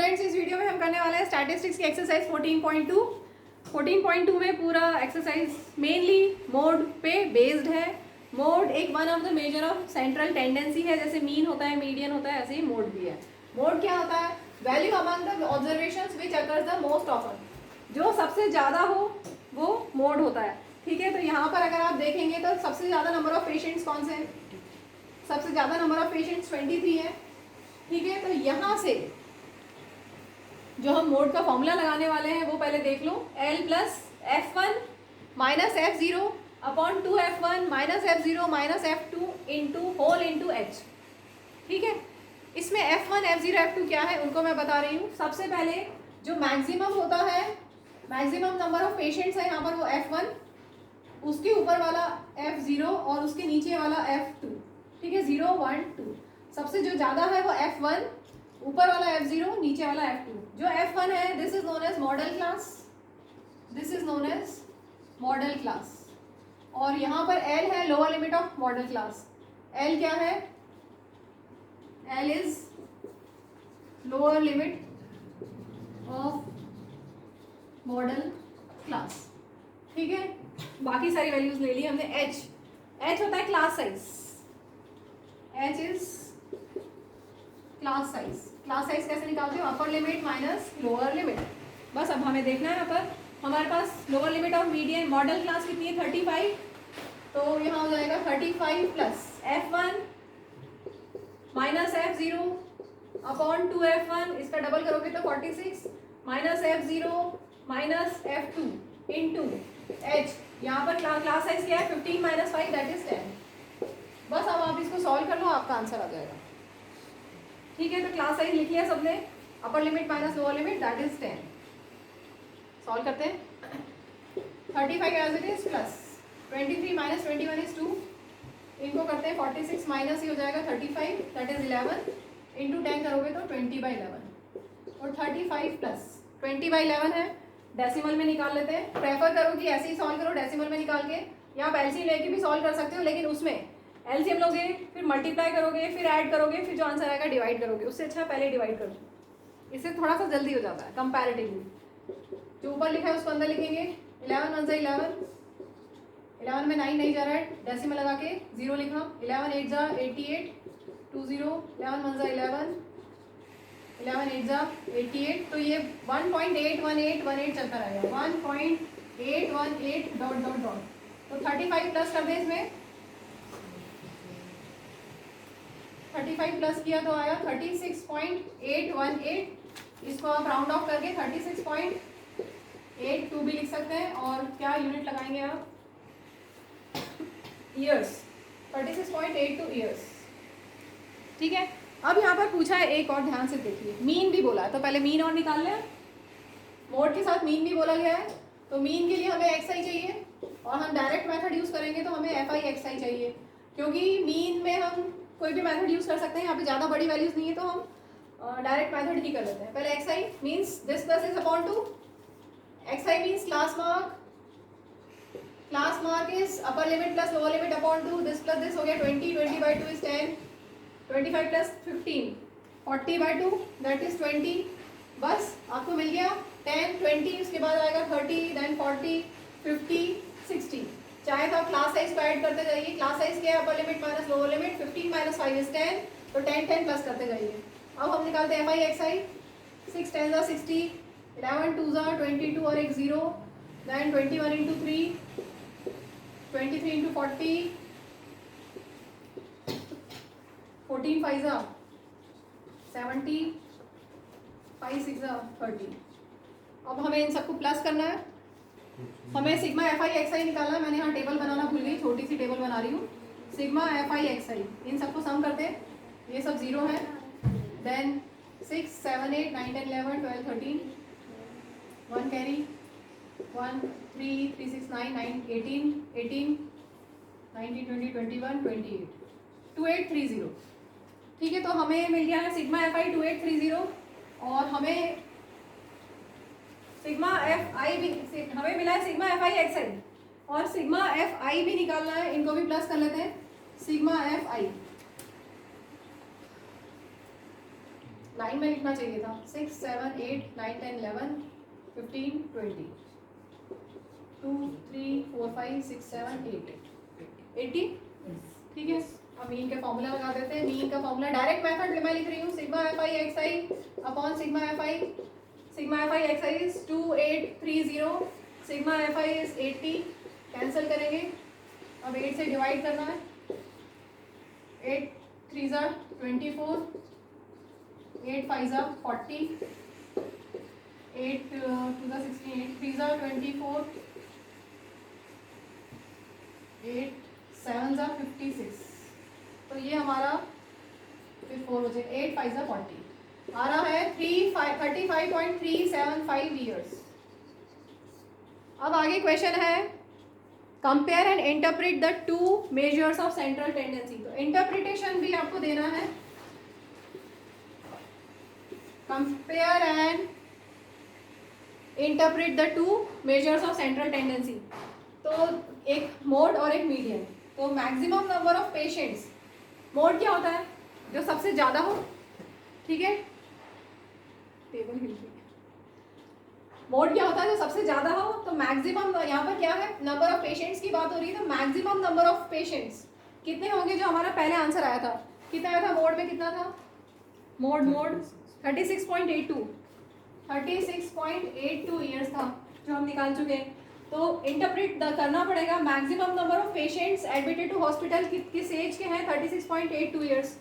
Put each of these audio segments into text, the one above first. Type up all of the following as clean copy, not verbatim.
Students, इस video में हम करने वाले हैं स्टैटिस्टिक्स की एक्सरसाइज 14.2। 14.2 में पूरा एक्सरसाइज मेनली मोड पे बेस्ड है। मोड एक one of the measure of central tendency है, जैसे मीन होता है, मीडियन होता है, ऐसे ही मोड भी है। मोड क्या होता है? Value among the observations which occurs the most often, जो सबसे ज़्यादा हो वो मोड होता है। ठीक है, तो यहाँ पर अगर आप देखेंगे तो सबसे ज़्यादा नंबर ऑफ पेशेंट्स कौन से हैं? सबसे ज़्यादा नंबर ऑफ पेशेंट्स 23 है। ठीक है, तो यहाँ से जो हम मोड का फॉर्मूला लगाने वाले हैं वो पहले देख लो। L plus F1 minus F0 upon 2F1 minus F0 minus F2 into whole into H। ठीक है, इसमें F1 F0 F2 क्या है उनको मैं बता रही हूँ। सबसे पहले जो मैक्सिमम होता है, मैक्सिमम नंबर ऑफ पेशेंट्स है यहाँ पर, वो F1, उसके ऊपर वाला F0 और उसके नीचे वाला F2। ठीक है, 0 1 2। सबसे जो ज़्यादा है वो F1, ऊपर वाला F0, नीचे वाला F2। जो F1 है this is known as modal class, this is known as modal class. और यहाँ पर L है lower limit of modal class. L क्या है? L is lower limit of modal class. ठीक है, बाकी सारी वैल्यूज ले ली हमने। H होता है class size, H is class size. Class size कैसे निकालते हो? Upper limit minus lower limit. बस अब हमें देखना है यहाँ पर हमारे पास lower limit of median modal class कितनी है? 35। तो यहाँ हो जाएगा 35 plus F1 minus F0 upon 2F1, इसका डबल करोगे तो 46 minus F0 minus F2 into H। यहाँ पर क्लास साइज क्या है? 15 माइनस 5 दैट इज 10। बस अब आप इसको सॉल्व कर लो, आपका आंसर आ जाएगा। ठीक है, तो क्लास साइज लिख लिया सबने, upper limit minus lower limit that is 10। Solve करते हैं। 35 as it is plus 23 minus 21 is 2। इनको करते हैं 46 माइनस ही हो जाएगा 35 दैट इज 11 इंटू 10 करोगे तो 20/11। और 35 प्लस 20/11 है, डेसिमल में निकाल लेते हैं। प्रेफर करो कि ऐसे ही सॉल्व करो डेसिमल में निकाल के, या आप एलसीएम लेके भी सॉल्व कर सकते हो, लेकिन उसमें एलसीएम लोगे फिर मल्टीप्लाई करोगे फिर ऐड करोगे फिर जो आंसर आएगा डिवाइड करोगे। उससे अच्छा पहले डिवाइड करो, इससे थोड़ा सा जल्दी हो जाता है कंपैरेटिवली। जो ऊपर लिखा है उसको अंदर लिखेंगे। 11 1 जा 11, 11 में 9 नहीं जा रहा है, डेसिमल लगा के 0 लिखा। 11 8 जा 88 20, 11 1 जा 11, 11 8 जा 88। तो ये 1.81818 चलता रहेगा, 1.818 डॉट डॉट डॉट। तो 35 प्लस कर दें इसमें, 35 प्लस किया तो आया 36.818। इसको आप राउंड ऑफ करके 36.82 भी लिख सकते हैं। और क्या यूनिट लगाएंगे आप? Years, 36.82 years. ठीक है, अब यहाँ पर पूछा है एक और, ध्यान से देखिए, मीन भी बोला है, तो पहले मीन और निकाल लें। मोड के साथ मीन भी बोला गया है, तो मीन के लिए हमें XI चाहिए और हम डायरेक्ट मेथड यूज करेंगे तो हमें FI XI चाहिए, क्योंकि मीन में हम कोई भी मेथड यूज कर सकते हैं। यहाँ पे ज़्यादा बड़ी वैल्यूज नहीं है तो हम डायरेक्ट मेथड ही कर लेते हैं। पहले XI means this plus is upon two, XI means class mark, class mark is upper limit plus lower limit upon two, this plus this हो गया 20, 20/2 इज 10, 25 प्लस 15 40/2 दैट इज 20। बस आपको मिल गया 10 20, उसके बाद आएगा 30 देन 40 50 60। चाहे तो आप क्लास साइज को ऐड करते जाइए। क्लास साइज क्या है? अपर limit minus lower limit, 15 minus 5 is 10, तो 10 10 प्लस करते जाइए। अब हम निकालते हैं FI XI। 6 10 जा 60, 11 2 जा 22 और एक 0, देन 21 इंटू 3, 23 इंटू 40, 14 5 जा 70, 5 6 जा 30। अब हमें इन सबको प्लस करना है। हमें सिग्मा FI XI निकालना है। मैंने यहाँ टेबल बनाना भूल गई, छोटी सी टेबल बना रही हूँ। सिग्मा FI XI, इन सबको सम करते हैं, ये सब 0 है। Then 6 7 8 9 10 11 12 13, 1 carry 1 3 3 6 9 9 18 18 19 20 21 28 2830। ठीक है, तो हमें मिल गया है सिग्मा FI 2830 और हमें सिग्मा FI भी, हमें मिला है सिग्मा FI XI और सिग्मा FI भी निकालना है। इनको भी प्लस कर लेते हैं। सिग्मा FI लाइन में लिखना चाहिए था 6 7 8 9 10 11 15 20 2 3 4 5 6 7 8 80। ठीक है, अब मीन के फॉर्मूला लगा देते हैं। मीन का फॉर्मूला डायरेक्ट मेथड मैं लिख रही हूँ, sigma F I x I upon sigma F I x I is 2830, sigma F I is 80। Cancel करेंगे, अब 8 से डिवाइड करना है। 8 3 ज़ा 24, 8 5 ज़ा 40, 8 2 ज़ा 16, 8 3 ज़ा 24, 8 7 ज़ा 56। तो ये हमारा फिर 4 हो जाए, 8 5 ज़ा 40 आ रहा है 35.375 ईयर्स। अब आगे क्वेश्चन है compare and interpret the two measures of central tendency. तो इंटरप्रिटेशन भी आपको देना है, compare and interpret the two measures of central tendency. तो एक मोड और एक मीडियन। तो maximum number of patients, mode क्या होता है, जो सबसे ज्यादा हो। ठीक है, टेबल हिल गई। मोड क्या होता है, जो सबसे ज्यादा हो। तो मैक्सिमम यहाँ पर क्या है, नंबर ऑफ पेशेंट्स की बात हो रही है। तो मैक्सिमम नंबर ऑफ पेशेंट्स कितने होंगे, जो हमारा पहले आंसर आया था, कितना आया था मोड में, कितना था मोड 36.82 ईयर्स था, जो हम निकाल चुके हैं। तो इंटरप्रेट करना पड़ेगा, maximum number of patients admitted to hospital किस एज के हैं, 36.82 ईयर्स।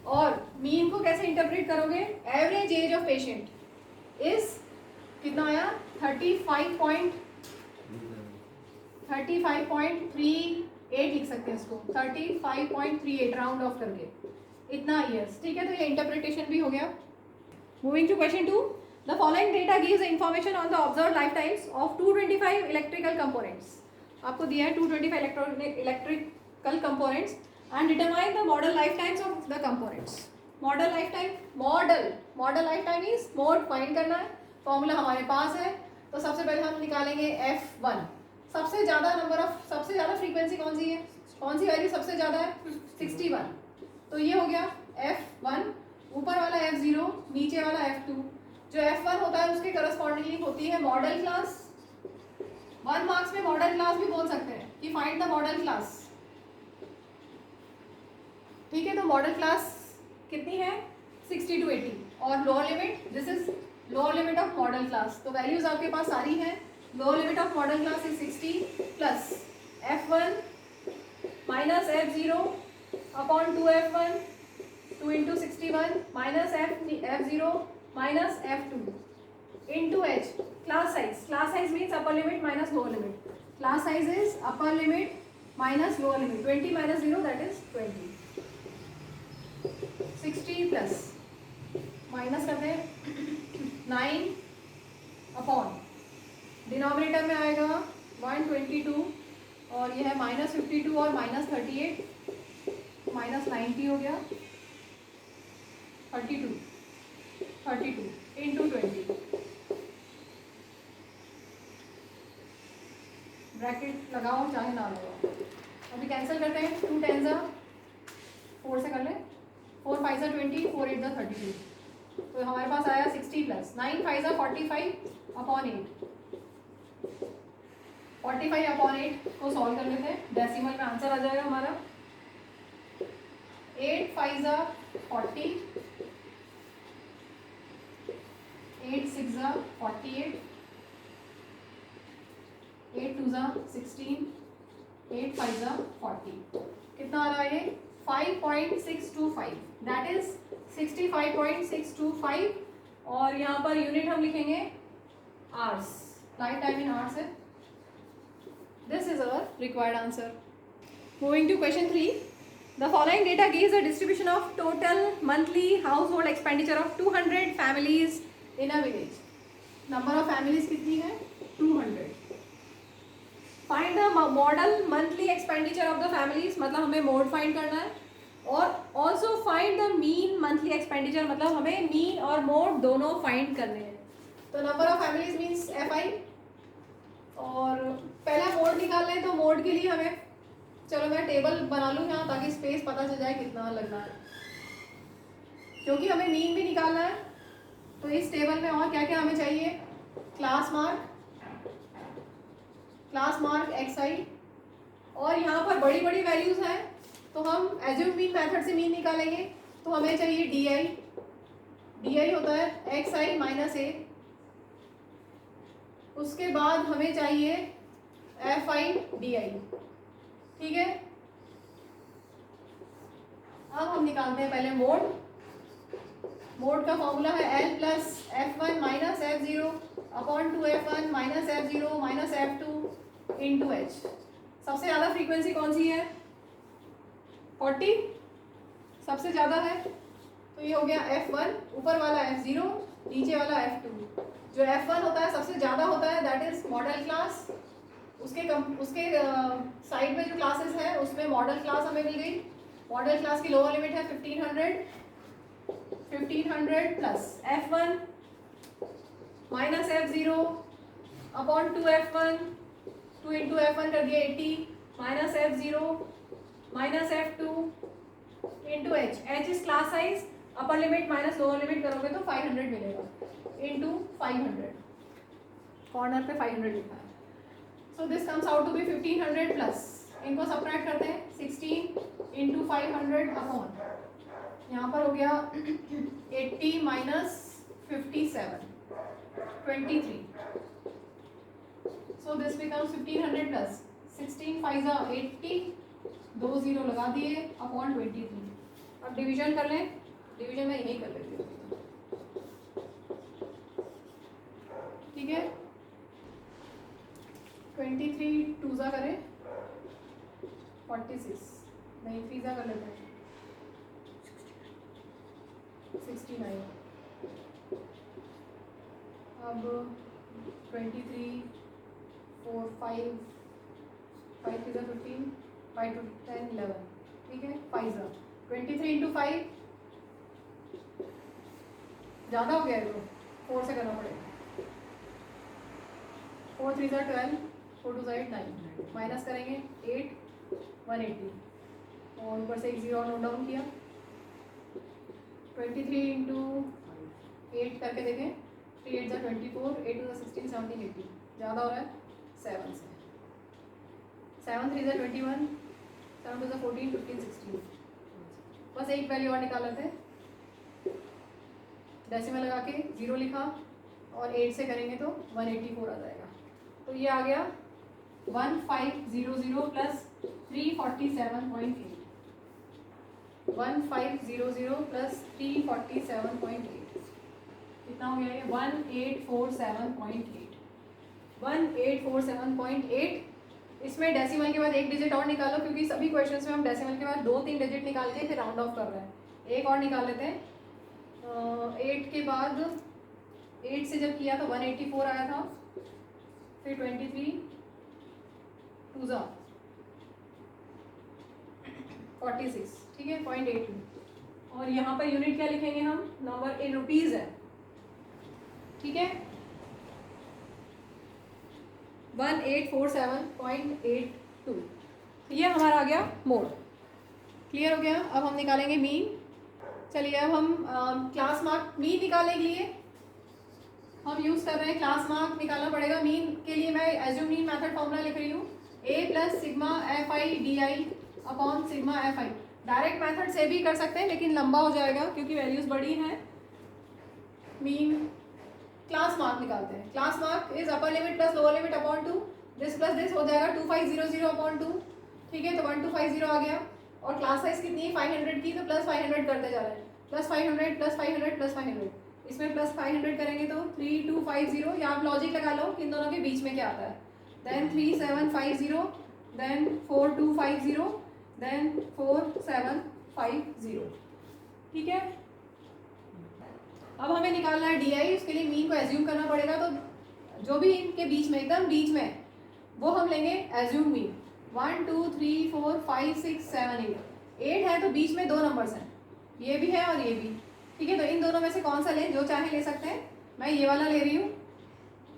और मीन को कैसे इंटरप्रेट करोगे, average age of patient is कितना आया 35.38 लिख सकते हैं इसको, 35.38 राउंड ऑफ करके इतना ईयर्स। ठीक है, तो ये इंटरप्रिटेशन भी हो गया। Moving to question 2, the following data gives information on the observed life times of 225 electrical components. आपको दिया है 225 electrical components and determine the modal life times of the components. Modal life time, modal life time is mode find करना है। Formula हमारे पास है, तो सबसे पहले हम निकालेंगे F1। सबसे ज़्यादा फ्रीक्वेंसी कौन सी है, कौन सी वैल्यू सबसे ज़्यादा है, 61। तो ये हो गया F1, ऊपर वाला F0, नीचे वाला F2। जो F1 होता है उसके करस्पॉन्डिंगली होती है मॉडल क्लास। 1 मार्क्स में मॉडल क्लास भी बोल सकते हैं कि फाइंड द मॉडल क्लास। ठीक है, तो मॉडल क्लास कितनी है 60 to 80, और lower limit, this is lower limit of modal class. तो वैल्यूज आपके पास सारी हैं। Lower limit of modal class is 60 plus F1 minus F0 upon 2F1, 2 into 61 minus F0 minus F2 into H। Class size means upper limit minus lower limit. Class size is upper limit minus lower limit, 20 minus 0 that is 20। 60 plus minus करते हैं 9 upon denominator में आएगा 122, और यह है minus 52 और minus 38, minus 90 हो गया 32 इंटू 20। ब्रैकेट लगाओ चाहे ना लगाओ। अभी कैंसिल करते हैं, 2 10 ज़ा 4 से कर ले, 4 5 ज़ा 20, 4 8 ज़ा 32। तो हमारे पास आया 60 प्लस 9 5 ज़ा 45 अपॉन 8। 45 अपॉन 8 को सॉल्व कर लेते हैं, डेसिमल में आंसर आ जाएगा हमारा 8 5 ज़ा 40, 8 6 ज़ा 48, 8 2 ज़ा 16, 8 5 ज़ा 40। कितना आ रहा है ये 5.625, दैट इज 65.625। और यहाँ पर यूनिट हम लिखेंगे hours, lifetime in hours है। This is our required answer. Moving to question 3, the following data gives a distribution of total monthly household expenditure of 200 families in a village. Number of families कितनी है 200। Find the modal monthly expenditure of the families, मतलब हमें mode find करना है। और also find the mean monthly expenditure, मतलब हमें mean और मोड दोनों फाइंड करने हैं। तो number of families means FI, और पहला मोड निकाल लें। तो मोड के लिए हमें, चलो मैं टेबल बना लूँ यहाँ ताकि स्पेस पता चल जाए कितना लगना है। क्योंकि हमें मीन भी निकालना है तो इस टेबल में और क्या क्या हमें चाहिए, क्लास मार्क एक्स आई, और यहाँ पर बड़ी बड़ी वैल्यूज हैं तो हम एज्यूम मीन मेथड से मीन निकालेंगे। तो हमें चाहिए डी आई होता है एक्स आई माइनस ए। उसके बाद हमें चाहिए एफ आई डी आई। ठीक है, अब हम निकालते हैं पहले मोड का फॉर्मूला है L plus F one minus F zero upon two F one minus F zero minus F two into H. सबसे ज़्यादा फ्रीक्वेंसी कौन सी है, 40 सबसे ज़्यादा है, तो ये हो गया F1, ऊपर वाला F0, नीचे वाला F2। जो F1 होता है सबसे ज़्यादा होता है, दैट इज मॉडल क्लास। उसके साइड में जो क्लासेस है उसमें मॉडल क्लास हमें मिल गई। मॉडल क्लास की लोअर लिमिट है 1500 plus F1 minus F0 upon 2F1, 2 into F1 कर दिया 80 minus F0 minus F2 into H. H is class size, upper limit minus lower limit करोगे तो 500 मिलेगा इंटू 500, कॉर्नर पे 500 लिखा है। So this comes out to be 1500 plus, इनको subtract करते हैं 16 इंटू 500 अपॉन, यहाँ पर हो गया 80 minus 57 23। So this becomes 1500 plus 16 5 80, 2 0 लगा दिए अपॉन 23। अब डिवीजन कर लें, डिवीजन में यही कर लेती हूँ, ठीक है। 23 टूजा करें 46, नहीं थ्रीजा कर लेते हैं 69। अब 23 4 5 5 थ्रीजा 15 5 to 10 11, ठीक है। 5 23 इंटू 5 ज़्यादा हो गया है, तो 4 से करना पड़ेगा। 4 3 12, 4 2 8 9, माइनस करेंगे 8 180, और ऊपर से एक जीरो नोट डाउन किया। 23 इंटू 8 करके देखें, 3 8 24, 8 2 16 17 80, ज़्यादा हो रहा है 7 से। 7 3 21, 7 2 14 15 16, बस एक वैल्यू और निकाल लेते हैं। डेसिमल लगा के 0 लिखा और 8 से करेंगे तो 184 आ जाएगा। तो ये आ गया 1500 प्लस 347.8, 1500 प्लस 347.8 कितना हो गया ये 1847.8, 1847.8। इसमें डेसिमल के बाद एक डिजिट और निकालो, क्योंकि सभी क्वेश्चंस में हम डेसिमल के बाद 2-3 डिजिट निकाल के फिर राउंड ऑफ कर रहे हैं। एक और निकाल लेते हैं। 8 के बाद 8 से जब किया तो 184 आया था, फिर 23 2 46, ठीक है 0.82। और यहाँ पर यूनिट क्या लिखेंगे हम, नंबर इन रुपीज़ है, ठीक है 1847.82। ये हमारा आ गया मोड। क्लियर हो गया। अब हम निकालेंगे मीन। चलिए अब हम क्लास मार्क मीन निकालने के लिए हम यूज़ कर रहे हैं क्लास मार्क निकालना पड़ेगा। मीन के लिए मैं एज्यूम मीन मेथड फॉर्मूला लिख रही हूँ, a plus sigma F i d i upon sigma F i. Direct method से भी कर सकते हैं लेकिन लंबा हो जाएगा क्योंकि वैल्यूज़ बड़ी हैं। मीन क्लास मार्क निकालते हैं। Class mark is upper limit plus lower limit upon 2, this plus this हो जाएगा 2500 अपॉन 2, ठीक है। तो 1250 आ गया। और क्लास साइज कितनी है 500 की, तो प्लस 500 करते जा रहे हैं, प्लस 500 प्लस 500 प्लस 500। इसमें प्लस 500 करेंगे तो 3250, या आप लॉजिक लगा लो इन दोनों के बीच में क्या आता है। देन 3750, देन 4250, देन 4750, ठीक है। अब हमें निकालना है डी आई। उसके लिए मीन को एज्यूम करना पड़ेगा, तो जो भी इनके बीच में एकदम बीच में वो हम लेंगे एज्यूम मीन। 1 2 3 4 5 6 7 8 है, तो बीच में 2 नंबर्स हैं, ये भी है और ये भी, ठीक है। तो इन दोनों में से कौन सा लें, जो चाहे ले सकते हैं। मैं ये वाला ले रही हूँ,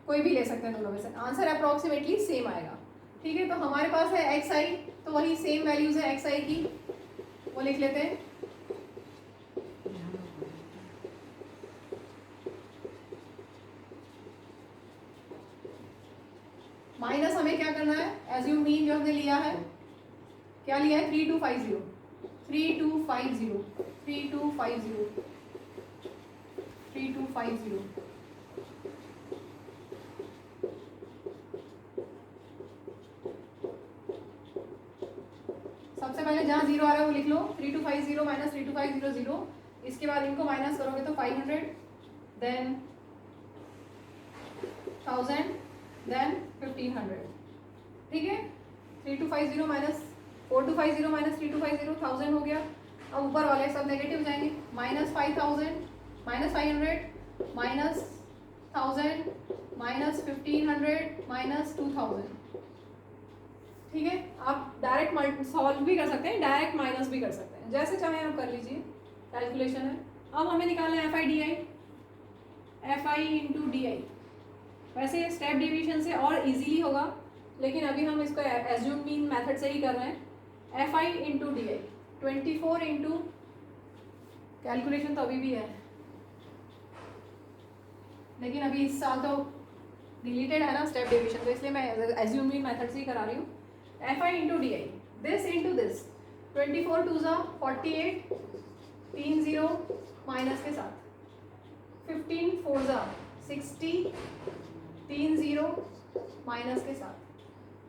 कोई भी ले सकते हैं दोनों में से। आंसर अप्रॉक्सीमेटली सेम आएगा, ठीक है। तो हमारे पास है एक्स आई, तो वही सेम वैल्यूज़ है एक्स आई की, वो लिख लेते हैं। माइनस हमें क्या करना है, एज्यूम मीन जो हमने लिया है, क्या लिया है, 3250 3250 3250 3250। सबसे पहले जहाँ जीरो आ रहा है वो लिख लो, 3250 माइनस 32500, इसके बाद इनको माइनस करोगे तो 500, देन 1000, देन 1500, ठीक है। 3250 माइनस 4250 माइनस 3250 1000 हो गया। अब ऊपर वाले सब नेगेटिव जाएंगे, minus 5000 minus 500 minus 1000 minus 1500 minus 2000, ठीक है। आप डायरेक्ट सॉल्व भी कर सकते हैं, डायरेक्ट माइनस भी कर सकते हैं, जैसे चाहें आप कर लीजिए, कैलकुलेशन है। अब हमें निकालना है F I into D I. वैसे स्टेप डिवीजन से और इजीली होगा, लेकिन अभी हम इसको एज्यूम मीन मेथड से ही कर रहे हैं। F I into D I 24 into, calculation तो अभी भी है, लेकिन अभी इस साल तो डिलीटेड है ना स्टेप डिवीजन, तो इसलिए मैं एज्यूम मीन मेथड से ही करा रही हूँ। F I into D I, this into this, 24 2 48, 3 0 minus के साथ, 15 4 60, 3 0 माइनस के साथ,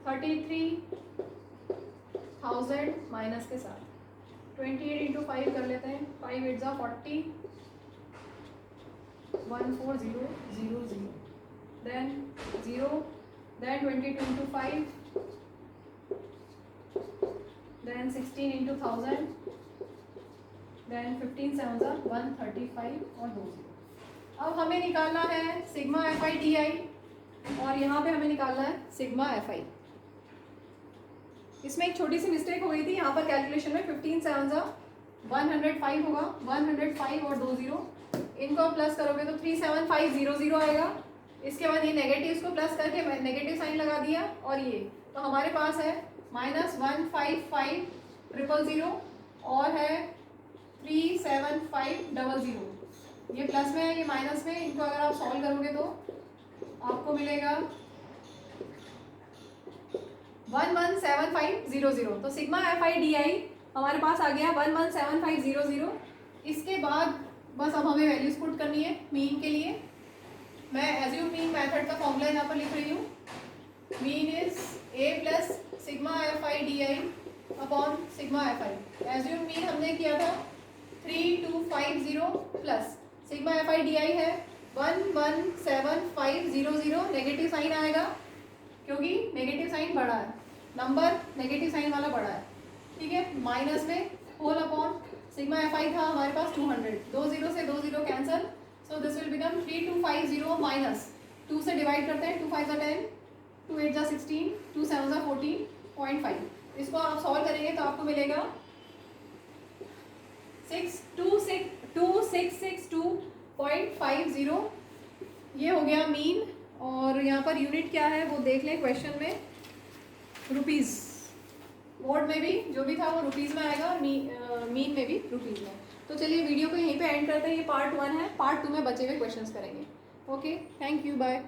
33,000 माइनस के साथ, 28 इंटू 5 कर लेते हैं, 5 8 40, 14000, then 0, then 22 into 5, then 16 into 1000, then 15 7 135 और 2 0। अब हमें निकालना है सिग्मा एफ आई डी आई, और यहाँ पे हमें निकालना है सिग्मा एफ आई। इसमें एक छोटी सी मिस्टेक हो गई थी, यहाँ पर कैलकुलेशन में 15 7 105 होगा, 105 और 2 0, इनको आप प्लस करोगे तो 37500 आएगा। इसके बाद ये नेगेटिव को प्लस करके नेगेटिव साइन लगा दिया, और ये तो हमारे पास है -155,000 और है 37500, ये प्लस में है ये माइनस में, इनको अगर आप सॉल्व करोगे तो आपको मिलेगा 117500। तो सिग्मा एफ आई डी आई हमारे पास आ गया 117500। इसके बाद बस अब हमें वैल्यूज पुट करनी है मीन के लिए। मैं एज्यूम मीन मेथड का फॉर्मूला यहाँ पर लिख रही हूँ, mean is a plus sigma F i d i upon sigma F I. Assume mean हमने किया था 3250 plus sigma F i d आई है 117500, नेगेटिव साइन आएगा क्योंकि नेगेटिव साइन बड़ा है, नंबर नेगेटिव साइन वाला बड़ा है, ठीक है। माइनस में whole upon sigma F I था हमारे पास 200, 2 0 से 2 0 cancel, so this will become 3250 minus 2 से डिवाइड करते हैं, 2 5 10, 2 8 16, 2 7 14.5। इसको आप सॉल्व करेंगे तो आपको मिलेगा 2662.50। ये हो गया मीन, और यहाँ पर यूनिट क्या है वो देख लें क्वेश्चन में, रुपीज़। मोड में भी जो भी था वो रुपीज़ में आएगा, और मीन में भी रुपीज़ में। तो चलिए वीडियो को यहीं पे एंड करते हैं, ये पार्ट 1 है, पार्ट 2 में बचे हुए क्वेश्चंस करेंगे। Okay, thank you, bye.